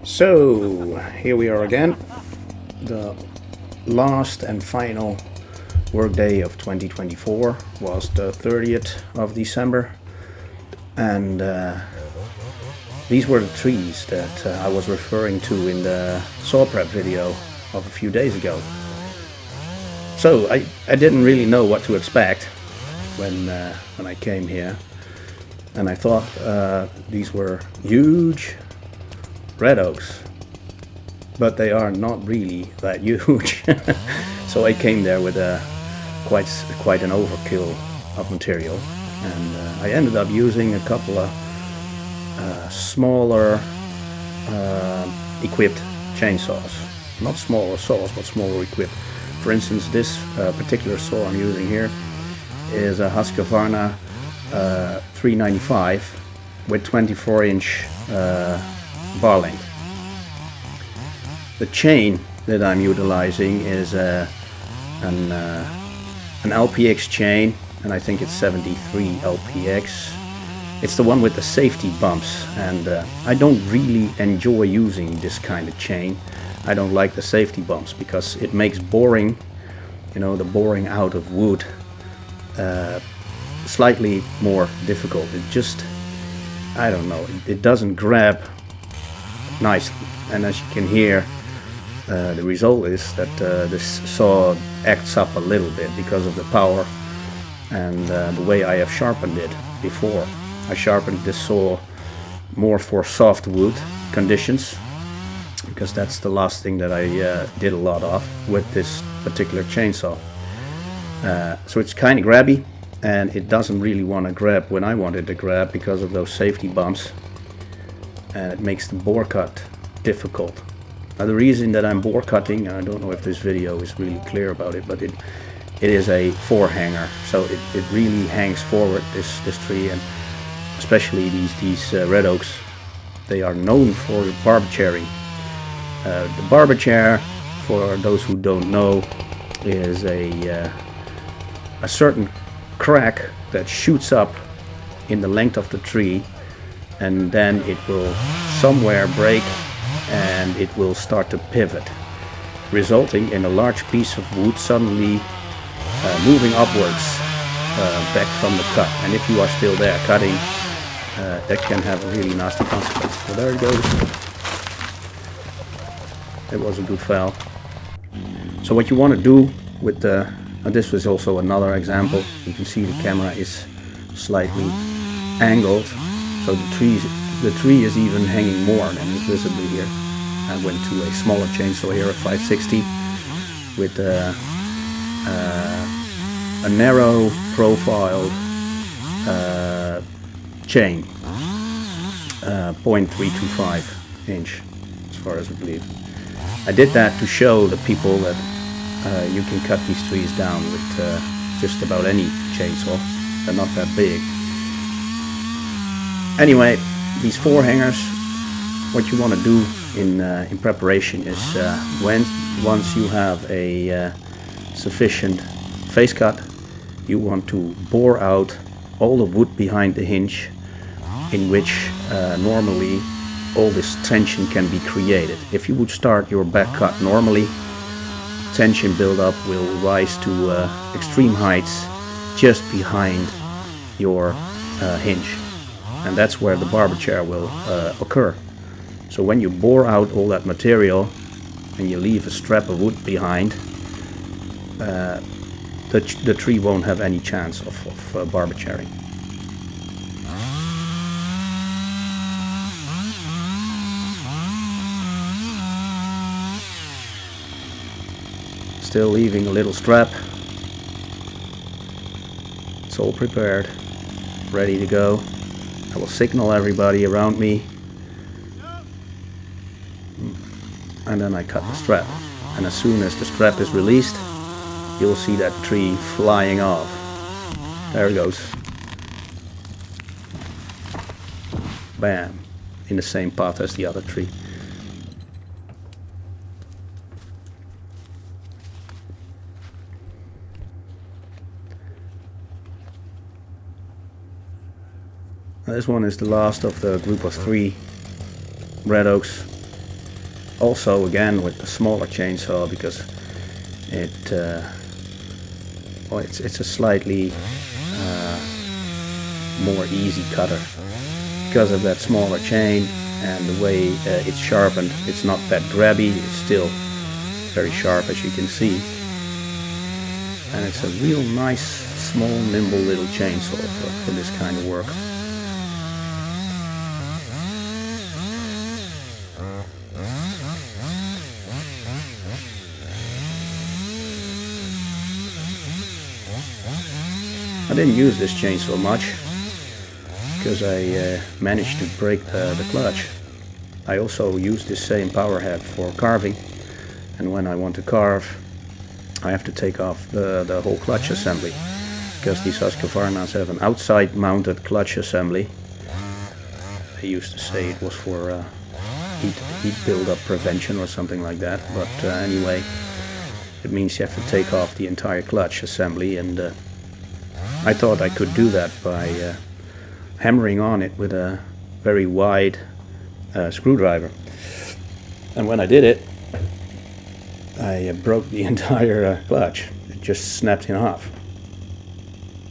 So here we are again, the last and final workday of 2024 was the 30th of December, and these were the trees that I was referring to in the saw prep video of a few days ago. So I didn't really know what to expect when I came here, and I thought these were huge red oaks, but they are not really that huge. So I came there with quite an overkill of material, and I ended up using a couple of smaller equipped chainsaws. Not smaller saws, but smaller equipped. For instance, this particular saw I'm using here is a Husqvarna 395 with 24-inch bar length. The chain that I'm utilizing is an LPX chain, and I think it's 73 LPX. It's the one with the safety bumps, and I don't really enjoy using this kind of chain. I don't like the safety bumps because it makes boring, the boring out of wood, slightly more difficult. It just, I don't know, it doesn't grab nicely, and as you can hear, the result is that this saw acts up a little bit because of the power and the way I have sharpened it before. I sharpened this saw more for soft wood conditions, because that's the last thing that I did a lot of with this particular chainsaw. So it's kind of grabby, and it doesn't really want to grab when I want it to grab because of those safety bumps, and it makes the bore cut difficult. Now the reason that I'm bore cutting, I don't know if this video is really clear about it, but it is a four-hanger, so it really hangs forward, this tree, and especially these red oaks, they are known for barber chairing. The barber chair, for those who don't know, is a certain crack that shoots up in the length of the tree, and then it will somewhere break and it will start to pivot, resulting in a large piece of wood suddenly moving upwards back from the cut. And if you are still there cutting, that can have a really nasty consequence. So there it goes. It was a good file. So what you want to do with the, this was also another example. You can see the camera is slightly angled, so the tree is even hanging more than is visible here. I went to a smaller chainsaw here, a 560, with a narrow profiled chain, 0.325 inch, as far as I believe. I did that to show the people that you can cut these trees down with just about any chainsaw. They're not that big. Anyway, these four hangers, what you want to do in preparation is once you have a sufficient face cut, you want to bore out all the wood behind the hinge, in which normally all this tension can be created. If you would start your back cut normally, tension buildup will rise to extreme heights just behind your hinge, and that's where the barber chair will occur. So when you bore out all that material and you leave a strap of wood behind, the tree won't have any chance of barber chairing. Still leaving a little strap. It's all prepared, ready to go. I will signal everybody around me, and then I cut the strap. And as soon as the strap is released, you'll see that tree flying off. There it goes. Bam, in the same path as the other tree. This one is the last of the group of three red oaks. Also again with the smaller chainsaw, because it's a slightly more easy cutter because of that smaller chain and the way it's sharpened. It's not that grabby, it's still very sharp, as you can see, and it's a real nice, small, nimble little chainsaw for this kind of work. I didn't use this chainsaw much because I managed to break the clutch. I also use this same power head for carving, and when I want to carve I have to take off the whole clutch assembly, because these Husqvarnas have an outside mounted clutch assembly. They used to say it was for heat buildup prevention or something like that, but anyway, it means you have to take off the entire clutch assembly, and I thought I could do that by hammering on it with a very wide screwdriver. And when I did it, I broke the entire clutch. It just snapped in half.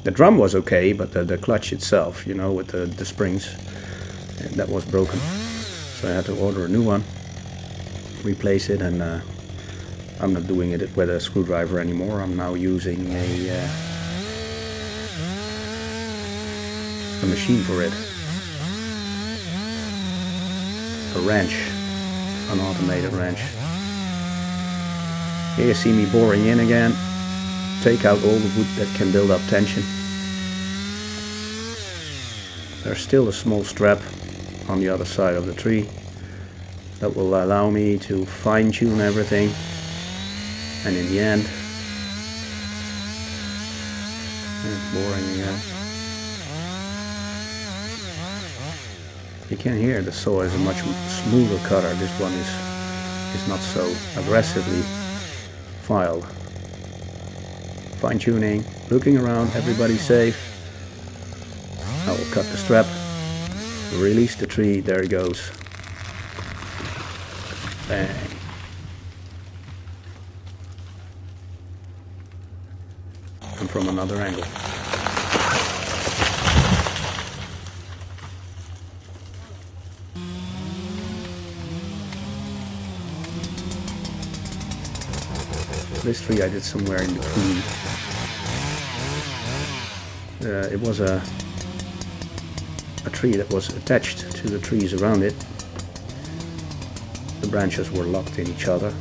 The drum was okay, but the clutch itself, you know, with the springs, that was broken. So I had to order a new one, replace it, and I'm not doing it with a screwdriver anymore. I'm now using a machine for it. A wrench, an automated wrench. Here you see me boring in again. Take out all the wood that can build up tension. There's still a small strap on the other side of the tree that will allow me to fine-tune everything, and in the end, it's boring again. You can hear the saw is a much smoother cutter. This one is not so aggressively filed. Fine tuning, looking around, everybody's safe. I will cut the strap, release the tree, there it goes. Bang. And from another angle. This tree I did somewhere in between. It was a tree that was attached to the trees around it. The branches were locked in each other,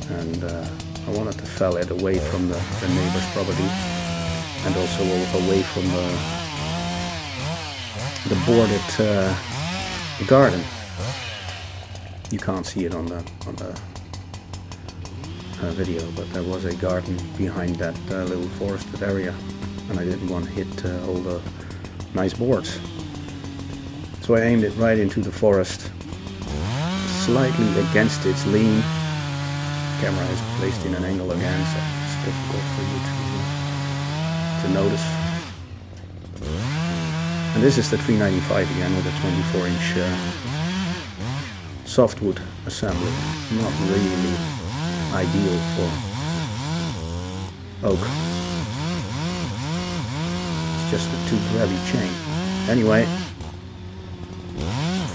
and I wanted to fell it away from the neighbor's property, and also away from the boarded garden. You can't see it on the video, but there was a garden behind that little forested area, and I didn't want to hit all the nice boards. So I aimed it right into the forest, slightly against its lean. The camera is placed in an angle again, so it's difficult for you to notice. And this is the 395 again, with a 24-inch softwood assembly. Not really ideal for oak. It's just a too grabby chain. Anyway,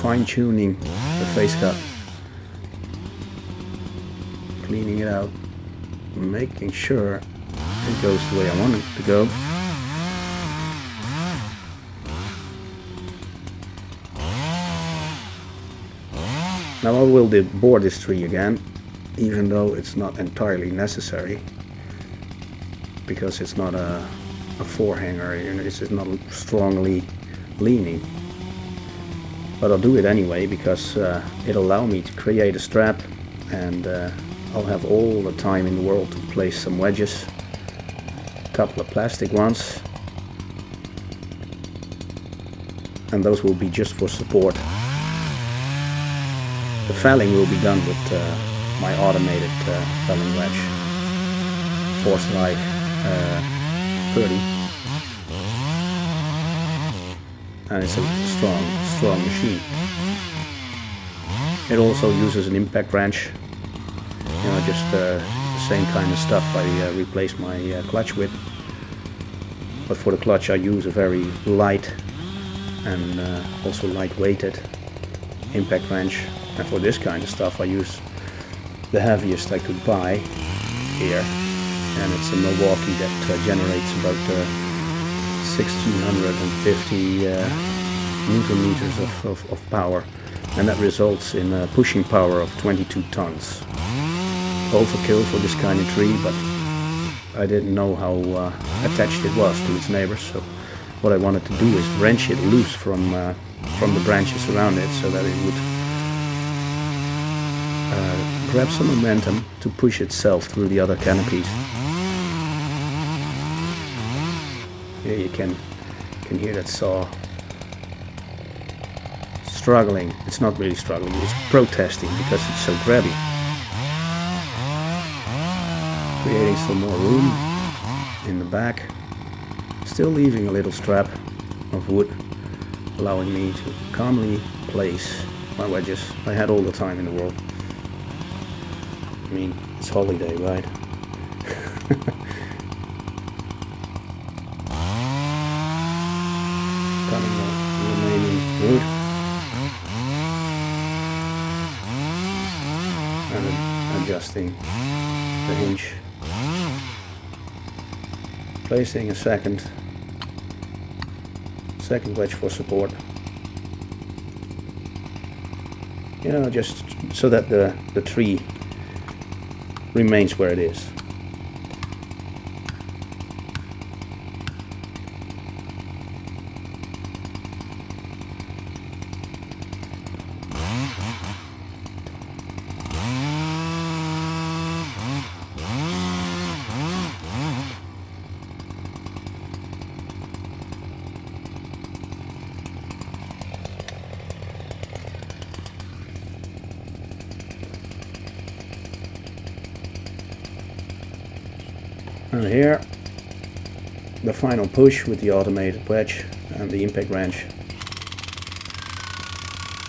fine-tuning the face cut, cleaning it out, making sure it goes the way I want it to go. Now I will bore this tree again, even though it's not entirely necessary, because it's not a forehanger, you know, it's not strongly leaning. But I'll do it anyway, because it'll allow me to create a strap, and I'll have all the time in the world to place some wedges, a couple of plastic ones, and those will be just for support. The felling will be done with my automated felling wedge, Force Life 30, and it's a strong machine. It also uses an impact wrench, you know, just the same kind of stuff I replaced my clutch with. But for the clutch I use a very light and also light-weighted impact wrench. And for this kind of stuff I use the heaviest I could buy here. And it's a Milwaukee that generates about 1650 newton meters of power. And that results in a pushing power of 22 tons. Overkill for this kind of tree, but I didn't know how attached it was to its neighbors, so what I wanted to do is wrench it loose from the branches around it so that it would grab some momentum to push itself through the other canopies. Here you can hear that saw struggling. It's not really struggling, it's protesting because it's so grabby. Creating some more room in the back, still leaving a little strap of wood, allowing me to calmly place my wedges. I had all the time in the world. I mean, it's holiday, right? Cutting the remaining wood and then adjusting the hinge. Placing a second wedge for support. You know, just so that the tree remains where it is. And here, the final push with the automated wedge and the impact wrench.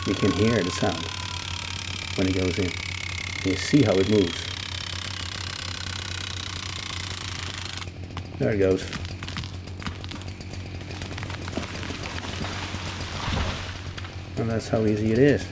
You can hear the sound when it goes in. You see how it moves. There it goes. And that's how easy it is.